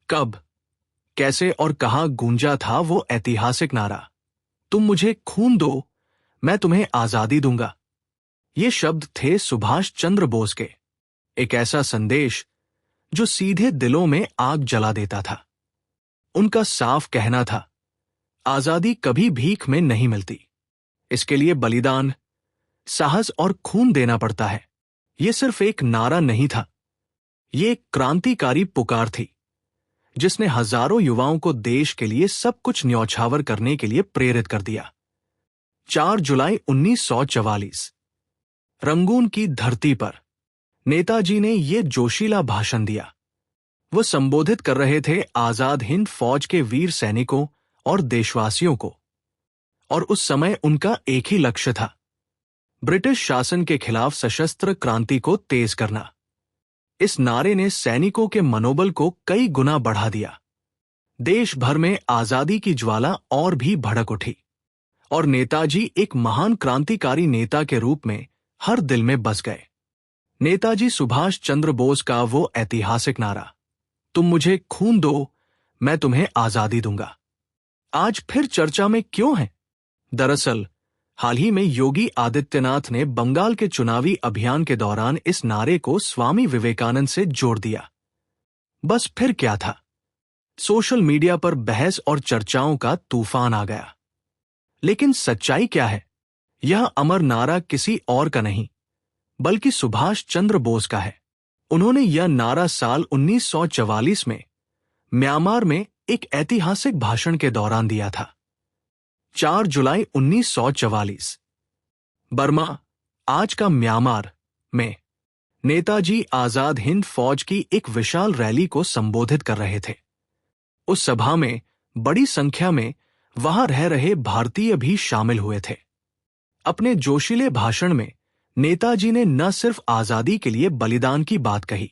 कब, कैसे और कहाँ गूंजा था वो ऐतिहासिक नारा, तुम मुझे खून दो, मैं तुम्हें आजादी दूंगा। ये शब्द थे सुभाष चंद्र बोस के, एक ऐसा संदेश जो सीधे दिलों में आग जला देता था। उनका साफ कहना था, आजादी कभी भीख में नहीं मिलती, इसके लिए बलिदान, साहस और खून देना पड़ता है। ये सिर्फ एक नारा नहीं था, ये एक क्रांतिकारी पुकार थी जिसने हजारों युवाओं को देश के लिए सब कुछ न्यौछावर करने के लिए प्रेरित कर दिया। 4 जुलाई 1944 रंगून की धरती पर नेताजी ने ये जोशीला भाषण दिया। वो संबोधित कर रहे थे आजाद हिंद फौज के वीर सैनिकों और देशवासियों को, और उस समय उनका एक ही लक्ष्य था, ब्रिटिश शासन के खिलाफ सशस्त्र क्रांति को तेज करना। इस नारे ने सैनिकों के मनोबल को कई गुना बढ़ा दिया। देश भर में आजादी की ज्वाला और भी भड़क उठी और नेताजी एक महान क्रांतिकारी नेता के रूप में हर दिल में बस गए। नेताजी सुभाष चंद्र बोस का वो ऐतिहासिक नारा, तुम मुझे खून दो, मैं तुम्हें आजादी दूंगा, आज फिर चर्चा में क्यों है? दरअसल हाल ही में योगी आदित्यनाथ ने बंगाल के चुनावी अभियान के दौरान इस नारे को स्वामी विवेकानंद से जोड़ दिया। बस फिर क्या था? सोशल मीडिया पर बहस और चर्चाओं का तूफान आ गया। लेकिन सच्चाई क्या है? यह अमर नारा किसी और का नहीं, बल्कि सुभाष चंद्र बोस का है। उन्होंने यह नारा साल 1944 में म्यांमार में एक ऐतिहासिक भाषण के दौरान दिया था। 4 जुलाई 1944 बर्मा, आज का म्यांमार में नेताजी आजाद हिंद फौज की एक विशाल रैली को संबोधित कर रहे थे। उस सभा में बड़ी संख्या में वहां रह रहे भारतीय भी शामिल हुए थे। अपने जोशीले भाषण में नेताजी ने न सिर्फ आजादी के लिए बलिदान की बात कही,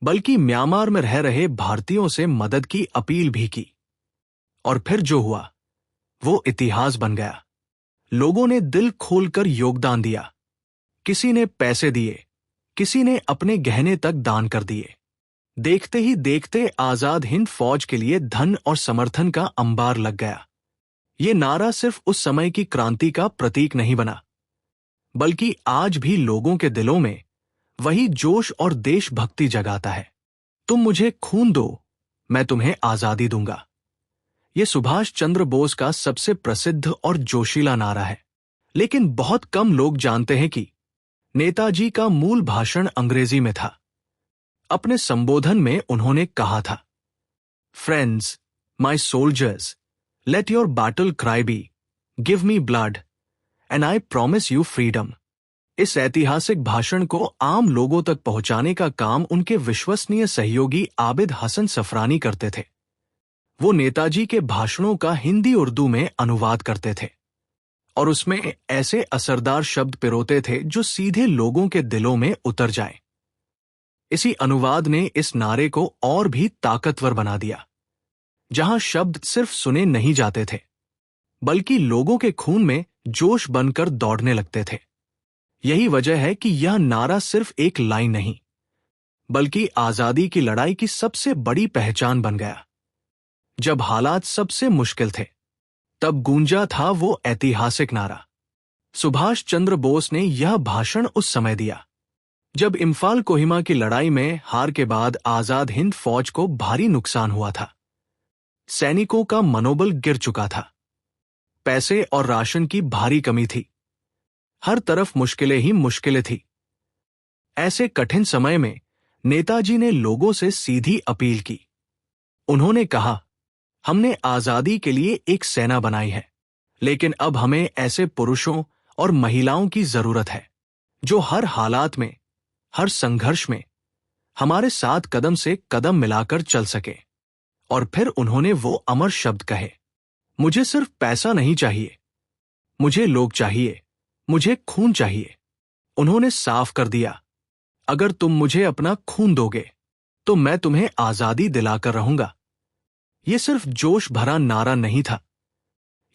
बल्कि म्यांमार में रह रहे भारतीयों से मदद की अपील भी की। और फिर जो हुआ वो इतिहास बन गया। लोगों ने दिल खोलकर योगदान दिया, किसी ने पैसे दिए, किसी ने अपने गहने तक दान कर दिए। देखते ही देखते आजाद हिंद फौज के लिए धन और समर्थन का अंबार लग गया। ये नारा सिर्फ उस समय की क्रांति का प्रतीक नहीं बना, बल्कि आज भी लोगों के दिलों में वही जोश और देशभक्ति जगाता है। तुम मुझे खून दो, मैं तुम्हें आजादी दूंगा। ये सुभाष चंद्र बोस का सबसे प्रसिद्ध और जोशीला नारा है। लेकिन बहुत कम लोग जानते हैं कि नेताजी का मूल भाषण अंग्रेजी में था। अपने संबोधन में उन्होंने कहा था, friends, my soldiers, let your battle cry be, give me blood and I promise you freedom. इस ऐतिहासिक भाषण को आम लोगों तक पहुंचाने का काम उनके विश्वसनीय सहयोगी आबिद हसन सफरानी करते थे। वो नेताजी के भाषणों का हिंदी उर्दू में अनुवाद करते थे और उसमें ऐसे असरदार शब्द पिरोते थे जो सीधे लोगों के दिलों में उतर जाए। इसी अनुवाद ने इस नारे को और भी ताकतवर बना दिया। जहां शब्द सिर्फ सुने नहीं जाते थे, बल्कि लोगों के खून में जोश बनकर दौड़ने लगते थे। यही वजह है कि यह नारा सिर्फ एक लाइन नहीं, बल्कि आजादी की लड़ाई की सबसे बड़ी पहचान बन गया। जब हालात सबसे मुश्किल थे, तब गूंजा था वो ऐतिहासिक नारा। सुभाष चंद्र बोस ने यह भाषण उस समय दिया जब इम्फाल कोहिमा की लड़ाई में हार के बाद आजाद हिंद फौज को भारी नुकसान हुआ था। सैनिकों का मनोबल गिर चुका था, पैसे और राशन की भारी कमी थी, हर तरफ मुश्किलें ही मुश्किलें थी। ऐसे कठिन समय में नेताजी ने लोगों से सीधी अपील की। उन्होंने कहा, हमने आजादी के लिए एक सेना बनाई है, लेकिन अब हमें ऐसे पुरुषों और महिलाओं की जरूरत है जो हर हालात में, हर संघर्ष में हमारे साथ कदम से कदम मिलाकर चल सके। और फिर उन्होंने वो अमर शब्द कहे, मुझे सिर्फ पैसा नहीं चाहिए, मुझे लोग चाहिए, मुझे खून चाहिए। उन्होंने साफ कर दिया, अगर तुम मुझे अपना खून दोगे तो मैं तुम्हें आजादी दिलाकर रहूंगा। ये सिर्फ जोश भरा नारा नहीं था,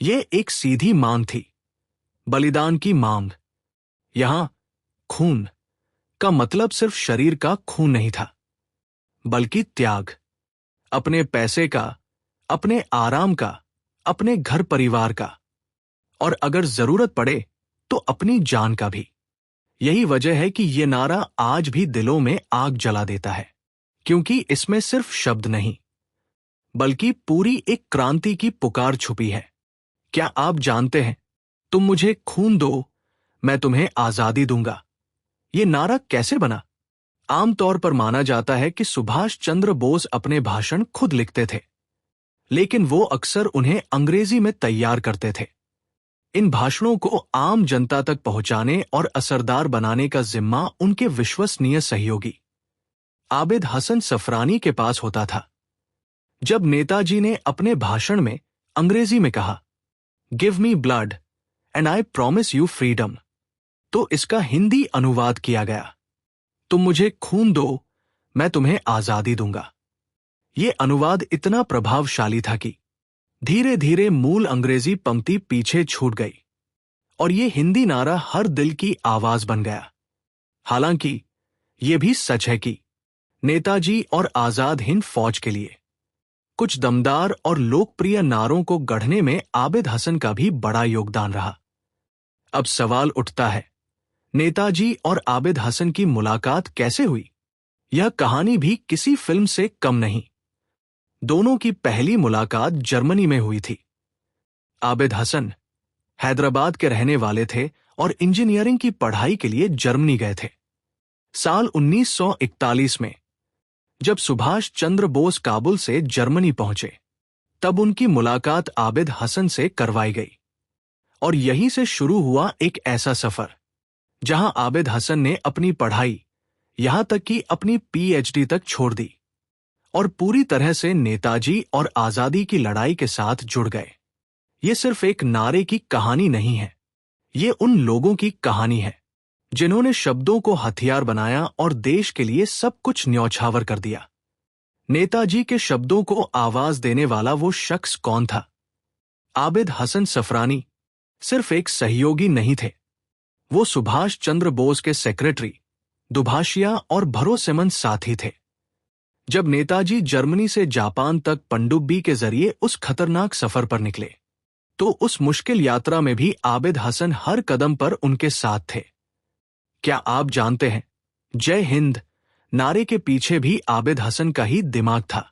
ये एक सीधी मांग थी, बलिदान की मांग। यहां खून का मतलब सिर्फ शरीर का खून नहीं था, बल्कि त्याग, अपने पैसे का, अपने आराम का, अपने घर परिवार का, और अगर जरूरत पड़े तो अपनी जान का भी। यही वजह है कि ये नारा आज भी दिलों में आग जला देता है, क्योंकि इसमें सिर्फ शब्द नहीं बल्कि पूरी एक क्रांति की पुकार छुपी है। क्या आप जानते हैं, तुम मुझे खून दो, मैं तुम्हें आजादी दूंगा, ये नारा कैसे बना? आमतौर पर माना जाता है कि सुभाष चंद्र बोस अपने भाषण खुद लिखते थे, लेकिन वो अक्सर उन्हें अंग्रेजी में तैयार करते थे। इन भाषणों को आम जनता तक पहुंचाने और असरदार बनाने का जिम्मा उनके विश्वसनीय सहयोगी आबिद हसन सफरानी के पास होता था। जब नेताजी ने अपने भाषण में अंग्रेजी में कहा, give me blood and I promise you freedom, तो इसका हिंदी अनुवाद किया गया, तुम मुझे खून दो, मैं तुम्हें आजादी दूंगा। ये अनुवाद इतना प्रभावशाली था कि धीरे धीरे मूल अंग्रेजी पंक्ति पीछे छूट गई और ये हिंदी नारा हर दिल की आवाज बन गया। हालांकि ये भी सच है कि नेताजी और आजाद हिंद फौज के लिए कुछ दमदार और लोकप्रिय नारों को गढ़ने में आबिद हसन का भी बड़ा योगदान रहा। अब सवाल उठता है, नेताजी और आबिद हसन की मुलाकात कैसे हुई? यह कहानी भी किसी फिल्म से कम नहीं। दोनों की पहली मुलाकात जर्मनी में हुई थी। आबिद हसन हैदराबाद के रहने वाले थे और इंजीनियरिंग की पढ़ाई के लिए जर्मनी गए थे। साल 1941 में जब सुभाष चंद्र बोस काबुल से जर्मनी पहुंचे, तब उनकी मुलाकात आबिद हसन से करवाई गई और यहीं से शुरू हुआ एक ऐसा सफर जहां आबिद हसन ने अपनी पढ़ाई, यहां तक कि अपनी पीएचडी तक छोड़ दी और पूरी तरह से नेताजी और आजादी की लड़ाई के साथ जुड़ गए। ये सिर्फ एक नारे की कहानी नहीं है, ये उन लोगों की कहानी है जिन्होंने शब्दों को हथियार बनाया और देश के लिए सब कुछ न्यौछावर कर दिया। नेताजी के शब्दों को आवाज देने वाला वो शख्स कौन था? आबिद हसन सफरानी सिर्फ एक सहयोगी नहीं थे, वो सुभाष चंद्र बोस के सेक्रेटरी, दुभाषिया और भरोसेमंद साथी थे। जब नेताजी जर्मनी से जापान तक पनडुब्बी के जरिए उस खतरनाक सफर पर निकले, तो उस मुश्किल यात्रा में भी आबिद हसन हर कदम पर उनके साथ थे। क्या आप जानते हैं, जय हिंद नारे के पीछे भी आबिद हसन का ही दिमाग था?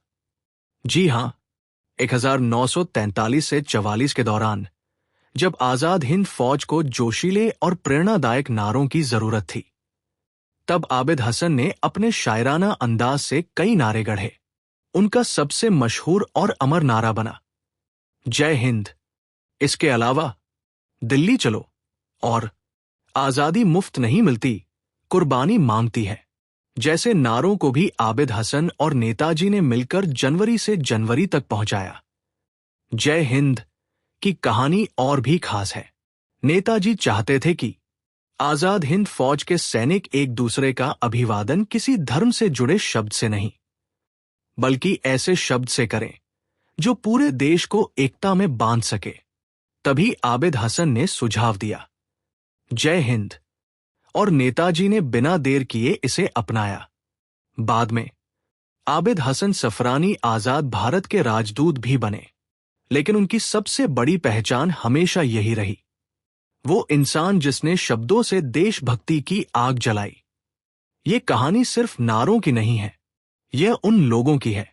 जी हां, 1943 से 44 के दौरान जब आजाद हिंद फौज को जोशीले और प्रेरणादायक नारों की जरूरत थी, तब आबिद हसन ने अपने शायराना अंदाज से कई नारे गढ़े। उनका सबसे मशहूर और अमर नारा बना, जय हिंद। इसके अलावा दिल्ली चलो और आजादी मुफ्त नहीं मिलती, कुर्बानी मांगती है जैसे नारों को भी आबिद हसन और नेताजी ने मिलकर जनवरी से जनवरी तक पहुंचाया। जय हिंद की कहानी और भी खास है। नेताजी चाहते थे कि आजाद हिंद फौज के सैनिक एक दूसरे का अभिवादन किसी धर्म से जुड़े शब्द से नहीं, बल्कि ऐसे शब्द से करें जो पूरे देश को एकता में बांध सके। तभी आबिद हसन ने सुझाव दिया, जय हिंद, और नेताजी ने बिना देर किए इसे अपनाया। बाद में आबिद हसन सफरानी आजाद भारत के राजदूत भी बने, लेकिन उनकी सबसे बड़ी पहचान हमेशा यही रही, वो इंसान जिसने शब्दों से देशभक्ति की आग जलाई। ये कहानी सिर्फ नारों की नहीं है, यह उन लोगों की है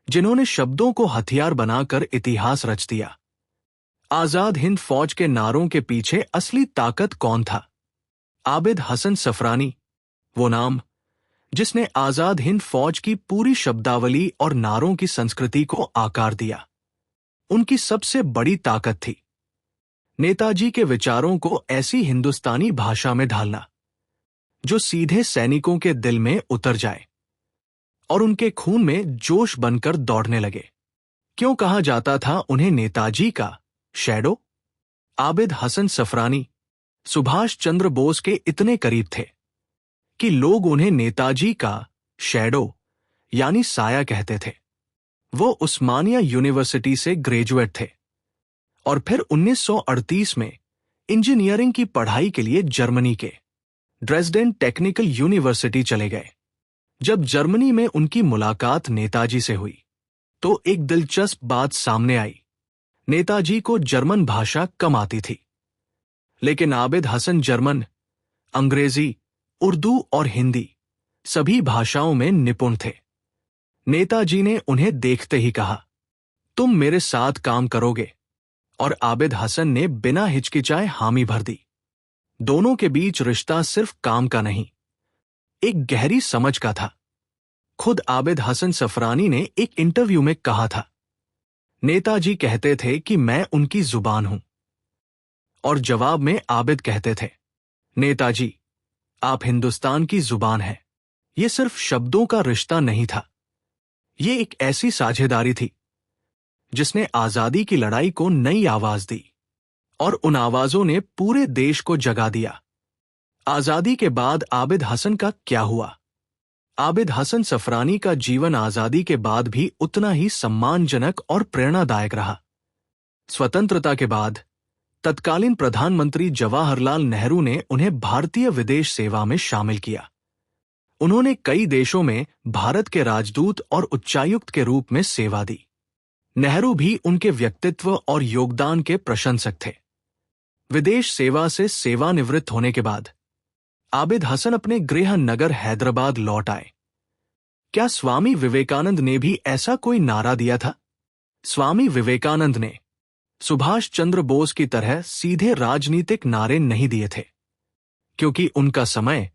जिन्होंने शब्दों को हथियार बनाकर इतिहास रच दिया। आजाद हिंद फौज के नारों के पीछे असली ताकत कौन था? आबिद हसन सफरानी, वो नाम जिसने आजाद हिंद फौज की पूरी शब्दावली और नारों की संस्कृति को आकार दिया। उनकी सबसे बड़ी ताकत थी नेताजी के विचारों को ऐसी हिंदुस्तानी भाषा में ढालना जो सीधे सैनिकों के दिल में उतर जाए और उनके खून में जोश बनकर दौड़ने लगे। क्यों कहा जाता था उन्हें नेताजी का शैडो? आबिद हसन सफरानी सुभाष चंद्र बोस के इतने करीब थे कि लोग उन्हें नेताजी का शैडो यानी साया कहते थे। वो उस्मानिया यूनिवर्सिटी से ग्रेजुएट थे और फिर 1938 में इंजीनियरिंग की पढ़ाई के लिए जर्मनी के ड्रेसडेन टेक्निकल यूनिवर्सिटी चले गए। जब जर्मनी में उनकी मुलाकात नेताजी से हुई, तो एक दिलचस्प बात सामने आई। नेताजी को जर्मन भाषा कम आती थी, लेकिन आबिद हसन जर्मन, अंग्रेजी, उर्दू और हिंदी सभी भाषाओं में निपुण थे। नेताजी ने उन्हें देखते ही कहा, तुम मेरे साथ काम करोगे? और आबिद हसन ने बिना हिचकिचाए हामी भर दी। दोनों के बीच रिश्ता सिर्फ काम का नहीं, एक गहरी समझ का था। खुद आबिद हसन सफरानी ने एक इंटरव्यू में कहा था, नेताजी कहते थे कि मैं उनकी जुबान हूं, और जवाब में आबिद कहते थे, नेताजी आप हिंदुस्तान की जुबान हैं। यह सिर्फ शब्दों का रिश्ता नहीं था, ये एक ऐसी साझेदारी थी जिसने आजादी की लड़ाई को नई आवाज दी, और उन आवाजों ने पूरे देश को जगा दिया। आजादी के बाद आबिद हसन का क्या हुआ? आबिद हसन सफरानी का जीवन आजादी के बाद भी उतना ही सम्मानजनक और प्रेरणादायक रहा। स्वतंत्रता के बाद तत्कालीन प्रधानमंत्री जवाहरलाल नेहरू ने उन्हें भारतीय विदेश सेवा में शामिल किया। उन्होंने कई देशों में भारत के राजदूत और उच्चायुक्त के रूप में सेवा दी। नेहरू भी उनके व्यक्तित्व और योगदान के प्रशंसक थे। विदेश सेवा से सेवानिवृत्त होने के बाद आबिद हसन अपने गृह नगर हैदराबाद लौट आए। क्या स्वामी विवेकानंद ने भी ऐसा कोई नारा दिया था? स्वामी विवेकानंद ने सुभाष चंद्र बोस की तरह सीधे राजनीतिक नारे नहीं दिए थे, क्योंकि उनका समय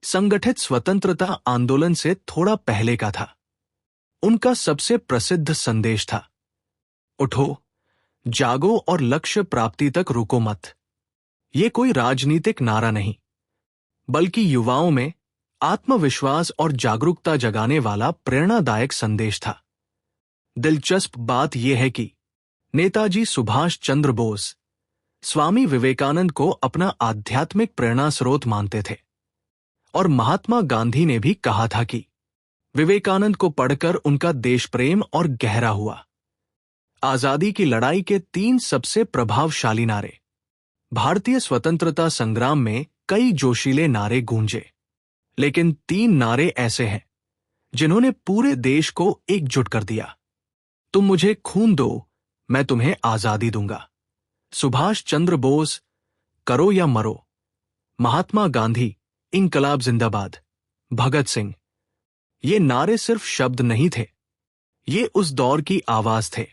संगठित स्वतंत्रता आंदोलन से थोड़ा पहले का था। उनका सबसे प्रसिद्ध संदेश था, उठो, जागो और लक्ष्य प्राप्ति तक रुको मत। ये कोई राजनीतिक नारा नहीं, बल्कि युवाओं में आत्मविश्वास और जागरूकता जगाने वाला प्रेरणादायक संदेश था। दिलचस्प बात यह है कि नेताजी सुभाष चंद्र बोस स्वामी विवेकानंद को अपना आध्यात्मिक प्रेरणा स्रोत मानते थे, और महात्मा गांधी ने भी कहा था कि विवेकानंद को पढ़कर उनका देश प्रेम और गहरा हुआ। आजादी की लड़ाई के 3 सबसे प्रभावशाली नारे। भारतीय स्वतंत्रता संग्राम में कई जोशीले नारे गूंजे, लेकिन 3 नारे ऐसे हैं जिन्होंने पूरे देश को एकजुट कर दिया। तुम मुझे खून दो, मैं तुम्हें आजादी दूंगा। सुभाष चंद्र बोस, करो या मरो। महात्मा गांधी, इंकलाब जिंदाबाद। भगत सिंह। ये नारे सिर्फ शब्द नहीं थे, ये उस दौर की आवाज थे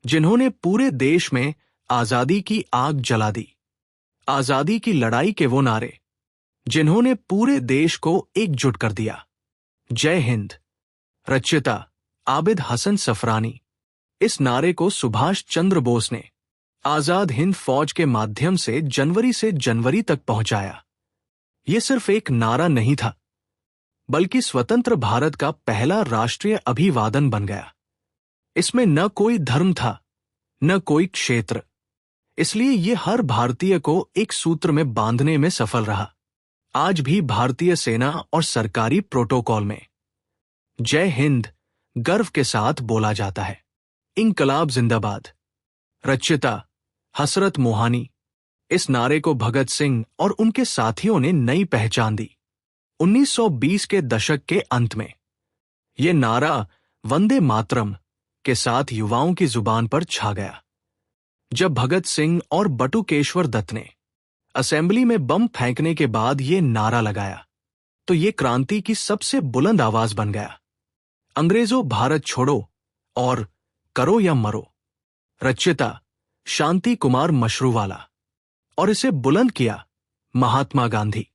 जिन्होंने पूरे देश में आजादी की आग जला दी। आजादी की लड़ाई के वो नारे जिन्होंने पूरे देश को एकजुट कर दिया। जय हिंद। रचयिता आबिद हसन सफरानी। इस नारे को सुभाष चंद्र बोस ने आजाद हिंद फौज के माध्यम से जनवरी तक पहुंचाया। यह सिर्फ एक नारा नहीं था, बल्कि स्वतंत्र भारत का पहला राष्ट्रीय अभिवादन बन गया। इसमें न कोई धर्म था, न कोई क्षेत्र, इसलिए यह हर भारतीय को एक सूत्र में बांधने में सफल रहा। आज भी भारतीय सेना और सरकारी प्रोटोकॉल में जय हिंद गर्व के साथ बोला जाता है। इंकलाब जिंदाबाद। रचयिता हसरत मोहानी। इस नारे को भगत सिंह और उनके साथियों ने नई पहचान दी। 1920 के दशक के अंत में यह नारा वंदे मातरम के साथ युवाओं की जुबान पर छा गया। जब भगत सिंह और बटुकेश्वर दत्त ने असेंबली में बम फेंकने के बाद ये नारा लगाया, तो ये क्रांति की सबसे बुलंद आवाज बन गया। अंग्रेजों भारत छोड़ो और करो या मरो। रचयिता शांति कुमार मशरूवाला। और इसे बुलंद किया महात्मा गांधी।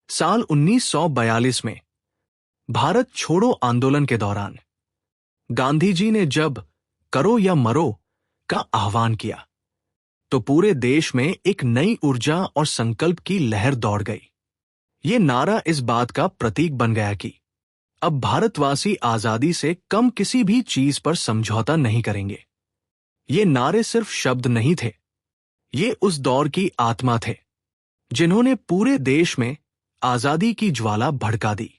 साल 1942 में भारत छोड़ो आंदोलन के दौरान गांधी जी ने जब करो या मरो का आह्वान किया, तो पूरे देश में एक नई ऊर्जा और संकल्प की लहर दौड़ गई। ये नारा इस बात का प्रतीक बन गया कि अब भारतवासी आजादी से कम किसी भी चीज पर समझौता नहीं करेंगे। ये नारे सिर्फ शब्द नहीं थे, ये उस दौर की आत्मा थे जिन्होंने पूरे देश में आजादी की ज्वाला भड़का दी।